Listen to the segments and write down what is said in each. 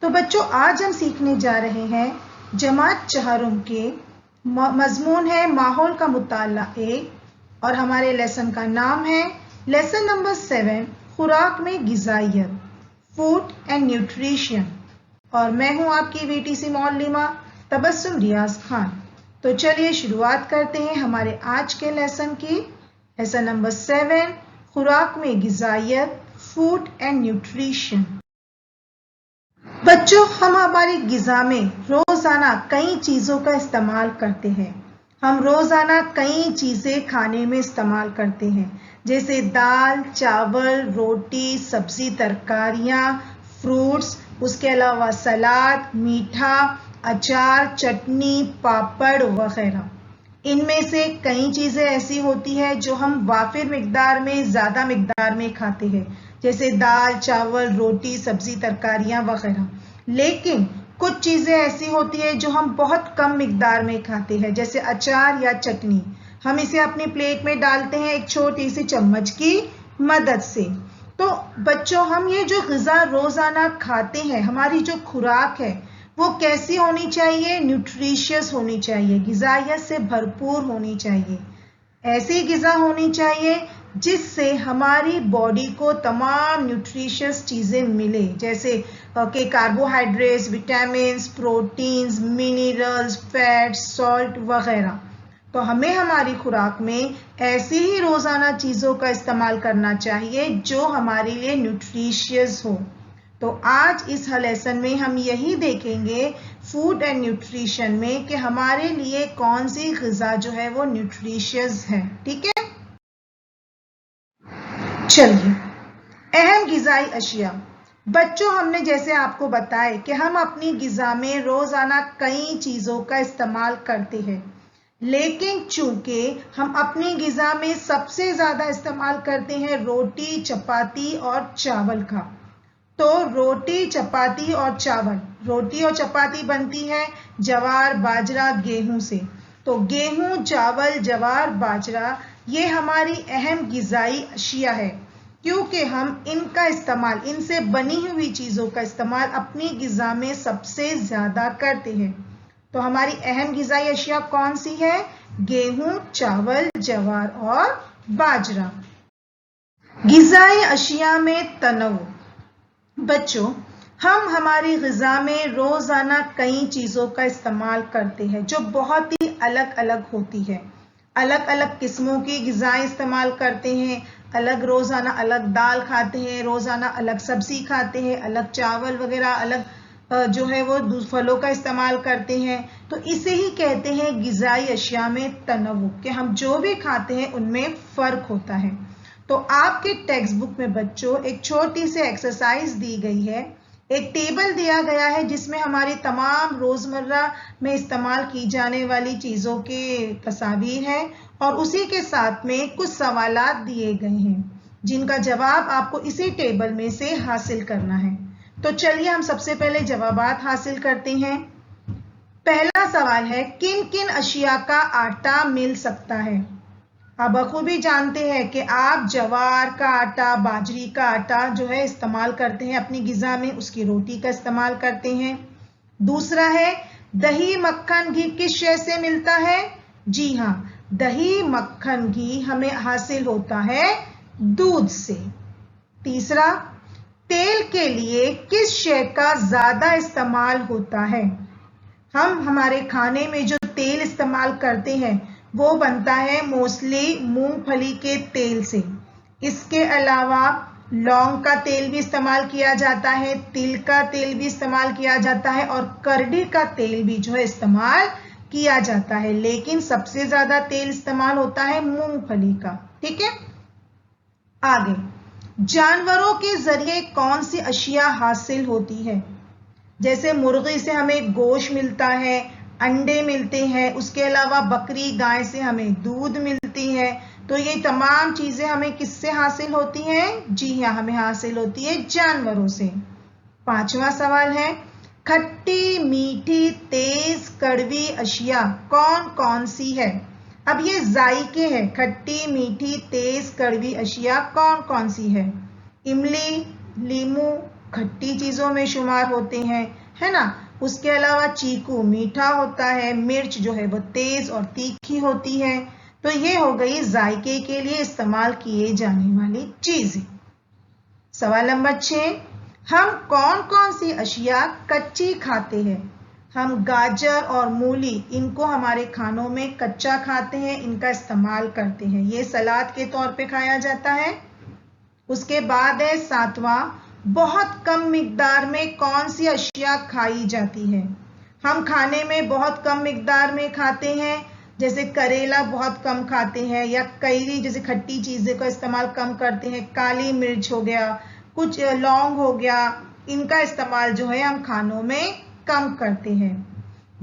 تو بچوں آج ہم سیکھنے جا رہے ہیں جماعت چہارم کے مضمون ہے ماحول کا مطالعہ 1 اور ہمارے لیسن کا نام ہے لیسن نمبر 7 خوراک میں غذائیت فوڈ اینڈ نیوٹریشن اور میں ہوں آپ کی VTC معلمہ تبسم ریاض خان۔ تو چلیے شروعات کرتے ہیں ہمارے آج کے لیسن کی۔ لیسن نمبر 7 خوراک میں غذائیت فوڈ اینڈ نیوٹریشن۔ بچوں ہم ہماری غذا میں روزانہ کئی چیزوں کا استعمال کرتے ہیں۔ ہم روزانہ کئی چیزیں کھانے میں استعمال کرتے ہیں جیسے دال، چاول، روٹی، سبزی، ترکاریاں، فروٹس، اس کے علاوہ سلاد، میٹھا، اچار، چٹنی، پاپڑ وغیرہ۔ ان میں سے کئی چیزیں ایسی ہوتی ہیں جو ہم وافر مقدار میں زیادہ مقدار میں کھاتے ہیں جیسے دال، چاول، روٹی، سبزی، ترکاریاں وغیرہ۔ لیکن کچھ چیزیں ایسی ہوتی ہیں جو ہم بہت کم مقدار میں کھاتے ہیں جیسے اچار یا چٹنی۔ ہم اسے اپنی پلیٹ میں ڈالتے ہیں ایک چھوٹی سی چمچ کی مدد سے۔ تو بچوں ہم یہ جو غذا روزانہ کھاتے ہیں، ہماری جو خوراک ہے وہ کیسی ہونی چاہیے؟ نیوٹریشیس ہونی چاہیے، غذائیت سے بھرپور ہونی چاہیے۔ ایسی غذا ہونی چاہیے جس سے ہماری باڈی کو تمام نیوٹریشیس چیزیں ملے جیسے کہ carbohydrates, vitamins, proteins, minerals, fats, salt وغیرہ۔ تو ہمیں ہماری خوراک میں ایسی ہی روزانہ چیزوں کا استعمال کرنا چاہیے جو ہمارے لیے نیوٹریشیس ہو۔ تو آج اس لیسن میں ہم یہی دیکھیں گے فوڈ اینڈ نیوٹریشن میں کہ ہمارے لیے کون سی غذا جو ہے وہ نیوٹریشیس ہے، ٹھیک ہے؟ چلیے اہم غذائی اشیاء۔ بچوں ہم نے جیسے آپ کو بتائے کہ ہم اپنی غذا میں روزانہ کئی چیزوں کا استعمال کرتے ہیں، لیکن چونکہ ہم اپنی غذا میں سب سے زیادہ استعمال کرتے ہیں روٹی، چپاتی اور چاول کا۔ تو روٹی، چپاتی اور چاول، روٹی اور چپاتی بنتی ہے جوار، باجرہ، گیہوں سے۔ تو گیہوں، چاول، جوار، باجرہ یہ ہماری اہم غذائی اشیاء ہے کیونکہ ہم ان کا استعمال، ان سے بنی ہوئی چیزوں کا استعمال اپنی غذا میں سب سے زیادہ کرتے ہیں۔ تو ہماری اہم غذائی اشیاء کون سی ہے؟ گیہوں، چاول، جوار اور باجرہ۔ غذائی اشیاء میں تنوع۔ بچوں ہم ہماری غذا میں روزانہ کئی چیزوں کا استعمال کرتے ہیں جو بہت ہی الگ الگ ہوتی ہے۔ الگ الگ قسموں کی غذائیں استعمال کرتے ہیں، الگ روزانہ الگ دال کھاتے ہیں، روزانہ الگ سبزی کھاتے ہیں، الگ چاول وغیرہ، الگ جو ہے وہ پھلوں کا استعمال کرتے ہیں۔ تو اسے ہی کہتے ہیں غذائی اشیاء میں تنوع کہ ہم جو بھی کھاتے ہیں ان میں فرق ہوتا ہے۔ تو آپ کے ٹیکسٹ بک میں بچوں ایک چھوٹی سی ایکسرسائز دی گئی ہے، ایک ٹیبل دیا گیا ہے جس میں ہماری تمام روزمرہ میں استعمال کی جانے والی چیزوں کے تصاویر ہیں اور اسی کے ساتھ میں کچھ سوالات دیے گئے ہیں جن کا جواب آپ کو اسی ٹیبل میں سے حاصل کرنا ہے۔ تو چلیے ہم سب سے پہلے جوابات حاصل کرتے ہیں۔ پہلا سوال ہے کن کن اشیاء کا آٹا مل سکتا ہے؟ آپ بخوبی جانتے ہیں کہ آپ جوار کا آٹا، باجری کا آٹا جو ہے استعمال کرتے ہیں اپنی غذا میں، اس کی روٹی کا استعمال کرتے ہیں۔ دوسرا ہے دہی، مکھن، گھی کس شے سے ملتا ہے؟ جی ہاں، دہی، مکھن، گھی ہمیں حاصل ہوتا ہے دودھ سے۔ تیسرا، تیل کے لیے کس شے کا زیادہ استعمال ہوتا ہے؟ ہم ہمارے کھانے میں جو تیل استعمال کرتے ہیں وہ بنتا ہے موسٹلی مونگ پھلی کے تیل سے۔ اس کے علاوہ لونگ کا تیل بھی استعمال کیا جاتا ہے، تل کا تیل بھی استعمال کیا جاتا ہے اور کرڈی کا تیل بھی جو ہے استعمال کیا جاتا ہے، لیکن سب سے زیادہ تیل استعمال ہوتا ہے مونگ پھلی کا، ٹھیک ہے؟ آگے، جانوروں کے ذریعے کون سی اشیاء حاصل ہوتی ہے؟ جیسے مرغی سے ہمیں گوشت ملتا ہے، انڈے ملتے ہیں، اس کے علاوہ بکری، گائے سے ہمیں دودھ ملتی ہے۔ تو یہ تمام چیزیں ہمیں کس سے حاصل ہوتی ہیں؟ جی ہاں، ہمیں حاصل ہوتی ہے جانوروں سے۔ پانچواں سوال ہے کھٹی، میٹھی، تیز، کڑوی اشیاء کون کون سی ہے؟ اب یہ ذائقے ہیں، کھٹی، میٹھی، تیز، کڑوی اشیاء کون کون سی ہے؟ املی، لیمو، खट्टी चीज़ों में शुमार होते हैं, है ना। उसके अलावा चीकू मीठा होता है, मिर्च जो है वो तेज और तीखी होती है। तो ये हो गई जायके के लिए इस्तेमाल किए जाने वाली चीज़ें। सवाल नंबर 6, हम कौन कौन सी अशिया कच्ची खाते हैं? हम गाजर और मूली, इनको हमारे खानों में कच्चा खाते हैं, इनका इस्तेमाल करते हैं, ये सलाद के तौर पे खाया जाता है। उसके बाद है 7वां, बहुत कम मिकदार में कौन सी अशिया खाई जाती है? हम खाने में बहुत कम मिकदार में खाते हैं, जैसे करेला बहुत कम खाते हैं, या कैरी जैसे खट्टी चीज़ें का इस्तेमाल कम करते हैं, काली मिर्च हो गया, कुछ लौंग हो गया, इनका इस्तेमाल जो है हम खानों में कम करते हैं।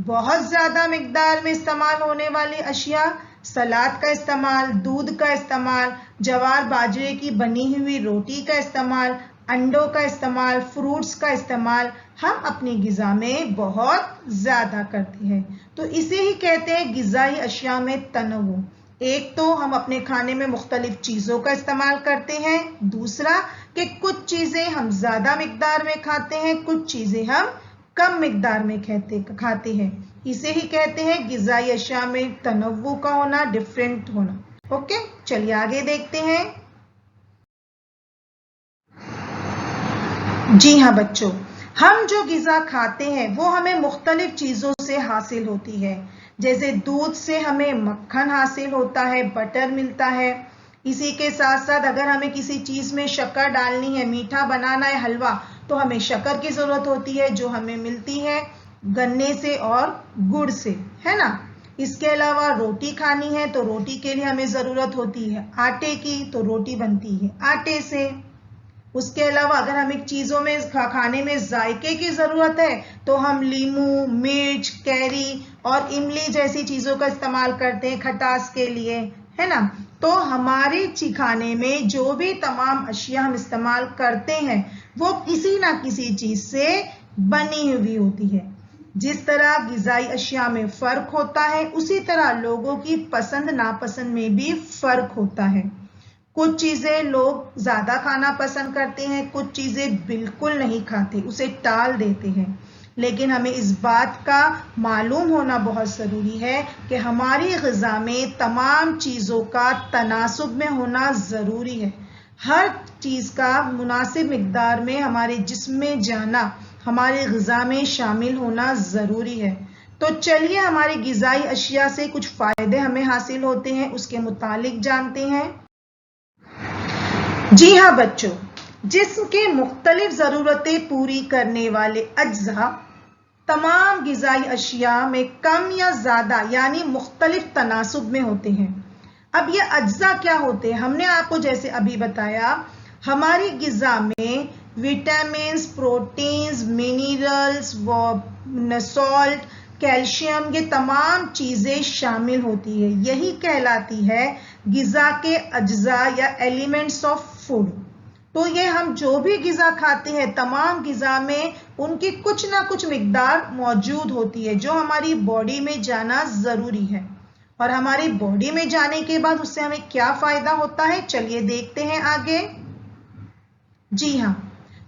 बहुत ज़्यादा मिकदार में इस्तेमाल होने वाली अशिया, सलाद का इस्तेमाल, दूध का इस्तेमाल, जवार बाजरे की बनी हुई रोटी का इस्तेमाल, अंडों का इस्तेमाल, फ्रूट्स का इस्तेमाल हम अपनी ग़िज़ा में बहुत ज़्यादा करते हैं। तो इसे ही कहते हैं ग़िज़ाई अशिया में तनव्वु। एक तो हम अपने खाने में मुख्तलिफ चीज़ों का इस्तेमाल करते हैं, दूसरा कि कुछ चीज़ें हम ज़्यादा मिकदार में खाते हैं, कुछ चीज़ें हम कम मिकदार में खाते हैं। इसे ही कहते हैं ग़िज़ाई अशिया में तनव्वु का होना, डिफरेंट होना। ओके, चलिए आगे देखते हैं। जी हाँ बच्चों, हम जो ग़िज़ा खाते हैं वो हमें मुख्तलिफ चीज़ों से हासिल होती है। जैसे दूध से हमें मक्खन हासिल होता है, बटर मिलता है। इसी के साथ साथ अगर हमें किसी चीज़ में शक्कर डालनी है, मीठा बनाना है हलवा, तो हमें शक्कर की ज़रूरत होती है, जो हमें मिलती है गन्ने से और गुड़ से, है ना। इसके अलावा रोटी खानी है तो रोटी के लिए हमें ज़रूरत होती है आटे की, तो रोटी बनती है आटे से। उसके अलावा अगर हमें चीज़ों में खाने में जायके की ज़रूरत है तो हम लीमू, मिर्च, कैरी और इमली जैसी चीज़ों का इस्तेमाल करते हैं खटास के लिए, है ना। तो हमारे खाने में जो भी तमाम अशिया हम इस्तेमाल करते हैं वो किसी ना किसी चीज़ से बनी हुई होती है। जिस तरह ग़िज़ाई अशिया में फ़र्क होता है, उसी तरह लोगों की पसंद नापसंद में भी फ़र्क होता है। कुछ चीज़ें लोग ज़्यादा खाना पसंद करते हैं, कुछ चीज़ें बिल्कुल नहीं खाते, उसे टाल देते हैं। लेकिन हमें इस बात का मालूम होना बहुत ज़रूरी है कि हमारी ग़िज़ा में तमाम चीज़ों का तनासुब में होना ज़रूरी है। हर चीज़ का मुनासिब मिकदार में हमारे जिस्म में जाना हमारी ग़िज़ा में शामिल होना ज़रूरी है। तो चलिए हमारी ग़िज़ाई अशिया से कुछ फ़ायदे हमें हासिल होते हैं, उसके मुतालिक जानते हैं। जी हाँ बच्चों, जिस्म के मुख्तलिफ ज़रूरतें पूरी करने वाले अज्जा तमाम ग़िज़ाई अशिया में कम या ज़्यादा यानी मुख्तलिफ तनासुब में होते हैं। अब ये अज्जा क्या होते हैं? हमने आपको जैसे अभी बताया, हमारी ग़िज़ा में vitamins, proteins, minerals, salt, calcium, ये तमाम चीज़ें शामिल होती है। यही कहलाती है ग़िज़ा के अज्जा या एलिमेंट्स ऑफ फूड। तो ये हम जो भी ग़िज़ा खाते हैं, तमाम ग़िज़ा में उनकी कुछ ना कुछ मिकदार मौजूद होती है जो हमारी बॉडी में जाना ज़रूरी है। और हमारी बॉडी में जाने के बाद उससे हमें क्या फ़ायदा होता है, चलिए देखते हैं आगे। जी हाँ,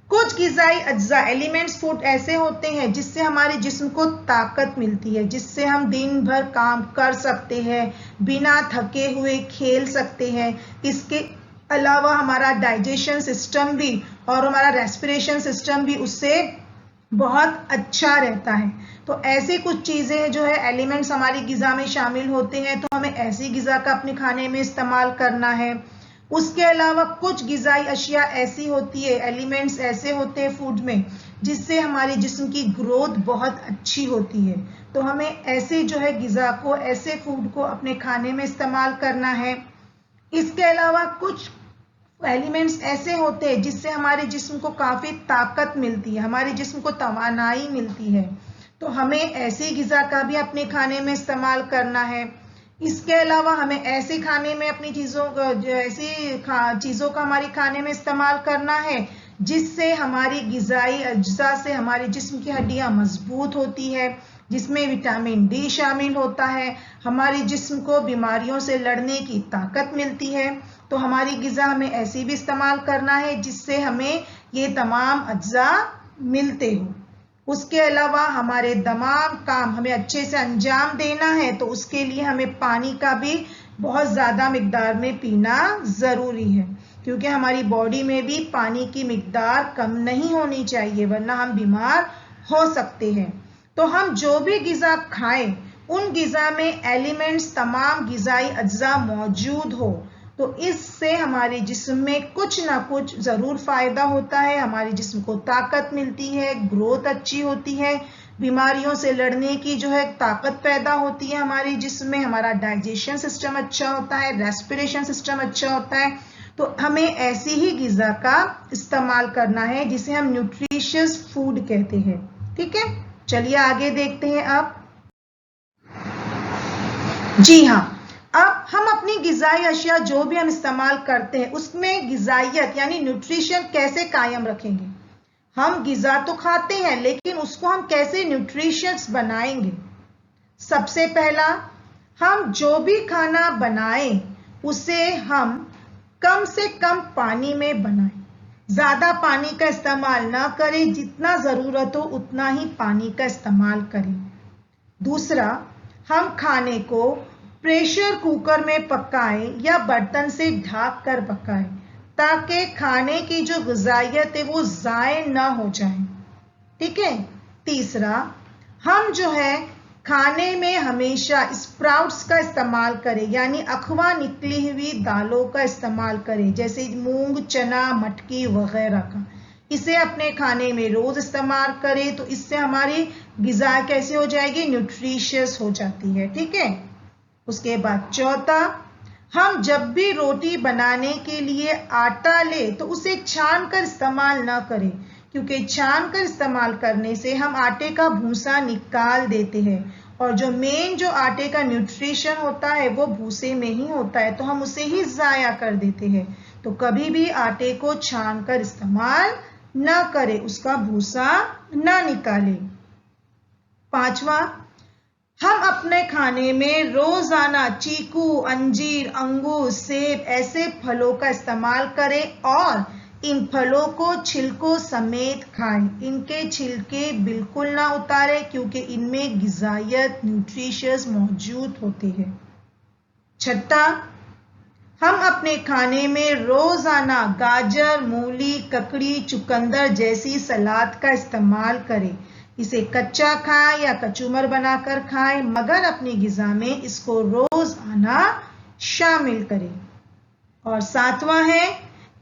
कुछ ग़िज़ाई अज्जा एलिमेंट्स फूड ऐसे होते हैं जिससे हमारे जिस्म को ताकत मिलती है, जिससे हम दिन भर काम कर सकते हैं, बिना थके हुए खेल सकते हैं। इसके अलावा हमारा डाइजेशन सिस्टम भी और हमारा रेस्पिरेशन सिस्टम भी उससे बहुत अच्छा रहता है। तो ऐसे कुछ चीज़ें जो है एलिमेंट्स हमारी ग़िज़ा में शामिल होते हैं, तो हमें ऐसी ग़िज़ा का अपने खाने में इस्तेमाल करना है। उसके अलावा कुछ ग़िज़ाई अशिया ऐसी होती है, एलिमेंट्स ऐसे होते हैं फूड में जिससे हमारे जिस्म की ग्रोथ बहुत अच्छी होती है। तो हमें ऐसे जो है ग़िज़ा को, ऐसे फूड को अपने खाने में इस्तेमाल करना है। इसके अलावा कुछ एलिमेंट्स ऐसे होते हैं जिससे हमारे जिस्म को काफ़ी ताकत मिलती है, हमारे जिस्म को तवानाई मिलती है। तो हमें ऐसी ग़िज़ा का भी अपने खाने में इस्तेमाल करना है। इसके अलावा हमें ऐसे खाने में अपनी चीज़ों का हमारे खाने में इस्तेमाल करना है जिससे हमारी ग़िज़ाई अज्जा से हमारे जिस्म की हड्डियाँ मजबूत होती है, जिसमें विटामिन डी शामिल होता है, हमारे जिस्म को बीमारियों से लड़ने की ताकत मिलती है। तो हमारी ग़िज़ा हमें ऐसी भी इस्तेमाल करना है जिससे हमें ये तमाम अज्जा मिलते हो। उसके अलावा हमारे तमाम काम हमें अच्छे से अंजाम देना है तो उसके लिए हमें पानी का भी बहुत ज़्यादा मिकदार में पीना ज़रूरी है, क्योंकि हमारी बॉडी में भी पानी की मिकदार कम नहीं होनी चाहिए, वरना हम बीमार हो सकते हैं। तो हम जो भी ग़िज़ा खाएं उन ग़िज़ा में एलिमेंट्स, तमाम ग़िज़ाई अज्जा मौजूद हो, तो इससे हमारे जिस्म में कुछ ना कुछ ज़रूर फ़ायदा होता है। हमारे जिस्म को ताकत मिलती है, ग्रोथ अच्छी होती है, बीमारियों से लड़ने की जो है ताकत पैदा होती है हमारे जिस्म में, हमारा डाइजेशन सिस्टम अच्छा होता है, रेस्पिरेशन सिस्टम अच्छा होता है। तो हमें ऐसी ही ग़िज़ा का इस्तेमाल करना है जिसे हम न्यूट्रिशियस फूड कहते हैं। ठीक है, चलिए आगे देखते हैं। अब जी हाँ, अब हम अपनी ग़िज़ाई अशिया जो भी हम इस्तेमाल करते हैं उसमें ग़िज़ाइयत यानी न्यूट्रिशन कैसे कायम रखेंगे। हम ग़िज़ा तो खाते हैं लेकिन उसको हम कैसे न्यूट्रिशियस बनाएंगे। सबसे पहला, हम जो भी खाना बनाएं उसे हम कम से कम पानी में बनाएं, ज़्यादा पानी का इस्तेमाल ना करें, जितना ज़रूरत हो उतना ही पानी का इस्तेमाल करें। दूसरा, हम खाने को प्रेशर कुकर में पकाएं या बर्तन से ढक कर पकाएं ताकि खाने की जो ग़िज़ाइयत है वो ज़ाय ना हो जाए। ठीक है। तीसरा, हम जो है खाने में हमेशा स्प्राउट्स का इस्तेमाल करें, यानी अखवा निकली हुई दालों का इस्तेमाल करें, जैसे मूंग, चना, मटकी वगैरह का। इसे अपने खाने में रोज़ इस्तेमाल करें तो इससे हमारी ग़िज़ा कैसे हो जाएगी, न्यूट्रिशियस हो जाती है। ठीक है। उसके बाद चौथा, हम जब भी रोटी बनाने के लिए आटा ले तो उसे छान कर इस्तेमाल ना करें, क्योंकि छान कर इस्तेमाल करने से हम आटे का भूसा निकाल देते हैं और जो आटे का न्यूट्रिशन होता है वो भूसे में ही होता है, तो हम उसे ही ज़ाया कर देते हैं। तो कभी भी आटे को छान कर इस्तेमाल ना करें, उसका भूसा ना निकालें। पांचवा, हम अपने खाने में रोजाना चीकू, अंजीर, अंगूर, सेब ऐसे फलों का इस्तेमाल करें और इन फलों को छिलकों समेत खाएं। इनके छिलके बिल्कुल ना उतारें क्योंकि इनमें ग़िज़ाइयत, न्यूट्रिशियस मौजूद होते हैं। छठा, हम अपने खाने में रोजाना गाजर, मूली, ककड़ी, चुकंदर जैसी सलाद का इस्तेमाल करें। इसे कच्चा खाएं या कचूमर बनाकर खाएं, मगर अपनी ग़िज़ा में इसको रोजाना शामिल करें। और सातवां है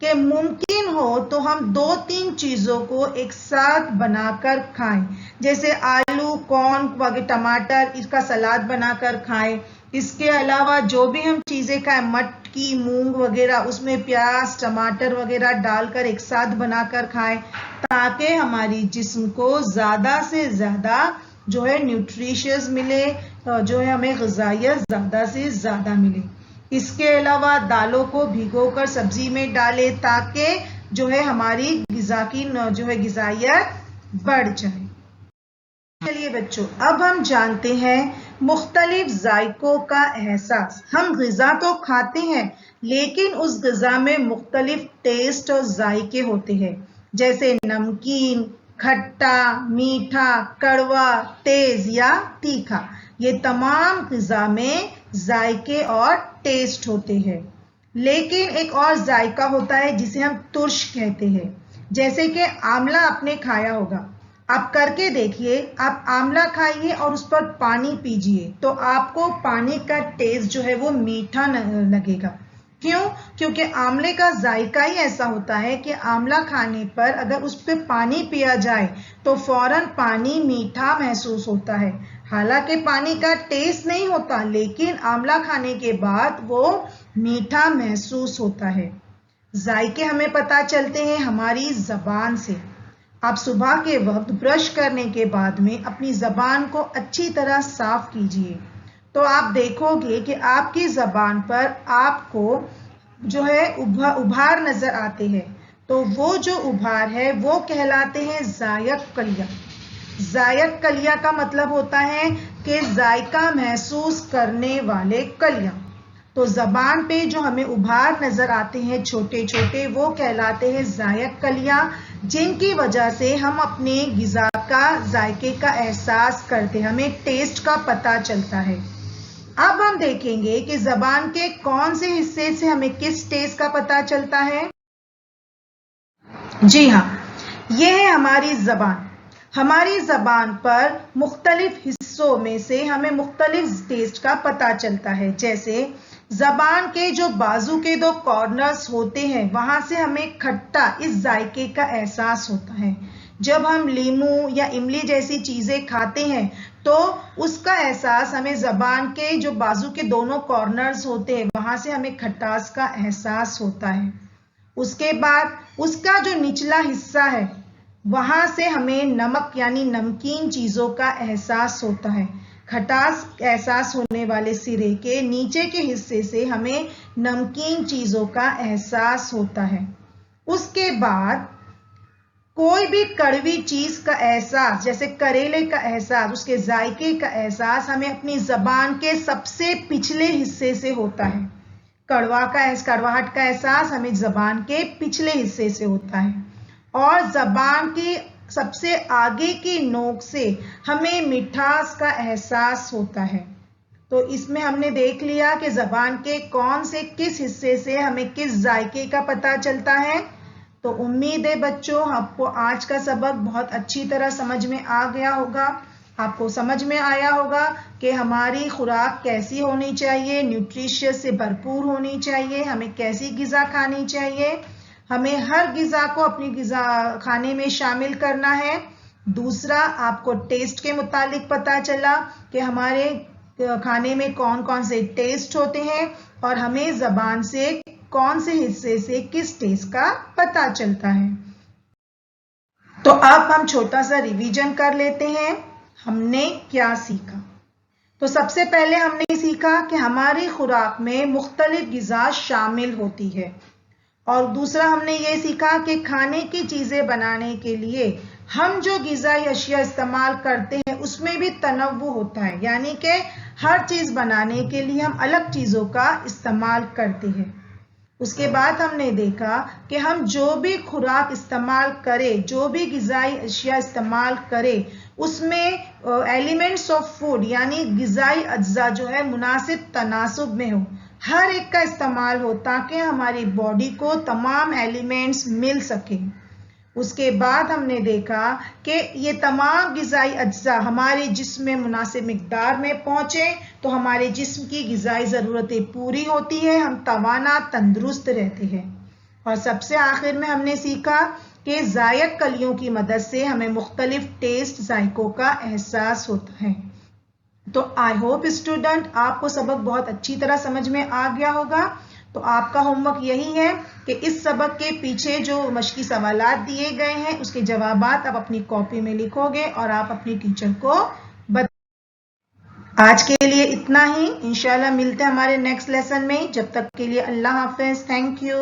कि मुमकिन हो तो हम 2-3 चीज़ों को एक साथ बनाकर खाएं, जैसे आलू, कॉर्न, टमाटर, इसका सलाद बनाकर खाएं। इसके अलावा जो भी हम चीज़ें खाएं, मटकी, मूंग वगैरह, उसमें प्याज, टमाटर वगैरह डालकर एक साथ बनाकर खाएं ताकि हमारी जिस्म को ज़्यादा से ज़्यादा जो है न्यूट्रिशियस मिले, जो है हमें ग़िज़ाइयत ज़्यादा से ज़्यादा मिले। इसके अलावा दालों को भिगोकर सब्जी में डालें ताकि जो है हमारी ग़िज़ा की जो है ग़िज़ाइयत बढ़ जाए। चलिए बच्चों, अब हम जानते हैं मुख्तलिफ जायकों का एहसास। हम ग़िज़ा तो खाते हैं लेकिन उस ग़िज़ा में मुख्तलिफ टेस्ट और जायके होते हैं, जैसे नमकीन, खट्टा, मीठा, कड़वा, तेज या तीखा। ये तमाम ग़िज़ा में जायके और टेस्ट होते हैं। लेकिन एक और जायका होता है जिसे हम तुर्श कहते हैं, जैसे कि आंवला आपने खाया होगा। आप करके देखिए, आप आंवला खाइए और उस पर पानी पीजिए तो आपको पानी का टेस्ट जो है वो मीठा लगेगा। क्यों? क्योंकि आंवले का जायका ही ऐसा होता है कि आंवला खाने पर अगर उस पर पानी पिया जाए तो फौरन पानी मीठा महसूस होता है। हालांकि पानी का टेस्ट नहीं होता, लेकिन आंवला खाने के बाद वो मीठा महसूस होता है। जायके हमें पता चलते हैं हमारी ज़बान से। आप सुबह के वक्त ब्रश करने के बाद में अपनी ज़बान को अच्छी तरह साफ कीजिए तो आप देखोगे कि आपकी ज़बान पर आपको जो है उभार नज़र आते हैं। तो वो जो उभार है वो कहलाते हैं जायक कलिया। जायक कलिया का मतलब होता है कि जायका महसूस करने वाले कलिया। تو زبان پہ جو ہمیں ابھار نظر آتے ہیں چھوٹے چھوٹے، وہ کہلاتے ہیں ذائق کلیاں، جن کی وجہ سے ہم اپنے غذا کا ذائقے کا احساس کرتے ہیں، ہمیں ٹیسٹ کا پتہ چلتا ہے۔ اب ہم دیکھیں گے کہ زبان کے کون سے حصے سے ہمیں کس ٹیسٹ کا پتہ چلتا ہے۔ جی ہاں، یہ ہے ہماری زبان۔ ہماری زبان پر مختلف حصوں میں سے ہمیں مختلف ٹیسٹ کا پتہ چلتا ہے، جیسے زبان کے جو بازو کے دو کارنرز ہوتے ہیں وہاں سے ہمیں کھٹا اس ذائقے کا احساس ہوتا ہے۔ جب ہم لیمو یا املی جیسی چیزیں کھاتے ہیں تو اس کا احساس ہمیں زبان کے جو بازو کے دونوں کارنرز ہوتے ہیں وہاں سے ہمیں کھٹاس کا احساس ہوتا ہے۔ اس کے بعد اس کا جو نچلا حصہ ہے وہاں سے ہمیں نمک یعنی نمکین چیزوں کا احساس ہوتا ہے۔ کھٹاس احساس ہونے والے سرے کے نیچے کے حصے سے ہمیں نمکین چیزوں کا احساس ہوتا ہے۔ اس کے بعد کوئی بھی کڑوی چیز کا احساس، جیسے کریلے کا احساس، اس کے ذائقے کا احساس ہمیں اپنی زبان کے سب سے پچھلے حصے سے ہوتا ہے۔ کڑواہٹ کا احساس ہمیں زبان کے پچھلے حصے سے ہوتا ہے، اور زبان کی سب سے آگے کی نوک سے ہمیں مٹھاس کا احساس ہوتا ہے۔ تو اس میں ہم نے دیکھ لیا کہ زبان کے کون سے کس حصے سے ہمیں کس ذائقے کا پتہ چلتا ہے۔ تو امید ہے بچوں آپ کو آج کا سبق بہت اچھی طرح سمجھ میں آ گیا ہوگا۔ آپ کو سمجھ میں آیا ہوگا کہ ہماری خوراک کیسی ہونی چاہیے، نیوٹریشس سے بھرپور ہونی چاہیے، ہمیں کیسی غذا کھانی چاہیے، ہمیں ہر غذا کو اپنی غذا کھانے میں شامل کرنا ہے۔ دوسرا، آپ کو ٹیسٹ کے متعلق پتہ چلا کہ ہمارے کھانے میں کون کون سے ٹیسٹ ہوتے ہیں اور ہمیں زبان سے کون سے حصے سے کس ٹیسٹ کا پتہ چلتا ہے۔ تو اب ہم چھوٹا سا ریویژن کر لیتے ہیں، ہم نے کیا سیکھا۔ تو سب سے پہلے ہم نے سیکھا کہ ہماری خوراک میں مختلف غذا شامل ہوتی ہے، اور دوسرا ہم نے یہ سیکھا کہ کھانے کی چیزیں بنانے کے لیے ہم جو غذائی اشیاء استعمال کرتے ہیں اس میں بھی تنوع ہوتا ہے، یعنی کہ ہر چیز بنانے کے لیے ہم الگ چیزوں کا استعمال کرتے ہیں۔ اس کے بعد ہم نے دیکھا کہ ہم جو بھی خوراک استعمال کریں، جو بھی غذائی اشیاء استعمال کریں، اس میں ایلیمنٹس آف فوڈ یعنی غذائی اجزاء جو ہے مناسب تناسب میں ہو، ہر ایک کا استعمال ہو تاکہ ہماری باڈی کو تمام ایلیمنٹس مل سکیں۔ اس کے بعد ہم نے دیکھا کہ یہ تمام غذائی اجزاء ہمارے جسم میں مناسب مقدار میں پہنچے تو ہمارے جسم کی غذائی ضرورتیں پوری ہوتی ہے، ہم توانا تندرست رہتے ہیں۔ اور سب سے آخر میں ہم نے سیکھا کہ ذائق کلیوں کی مدد سے ہمیں مختلف ٹیسٹ ذائقوں کا احساس ہوتا ہے۔ تو آئی ہوپ اسٹوڈنٹ آپ کو سبق بہت اچھی طرح سمجھ میں آ گیا ہوگا۔ تو آپ کا ہوم ورک یہی ہے کہ اس سبق کے پیچھے جو مشقی سوالات دیے گئے ہیں اس کے جوابات آپ اپنی کاپی میں لکھو گے اور آپ اپنی ٹیچر کو آج کے لیے اتنا ہی، انشاءاللہ ملتے ہیں ہمارے نیکسٹ لیسن میں۔ جب تک کے لیے اللہ حافظ، تھینک یو۔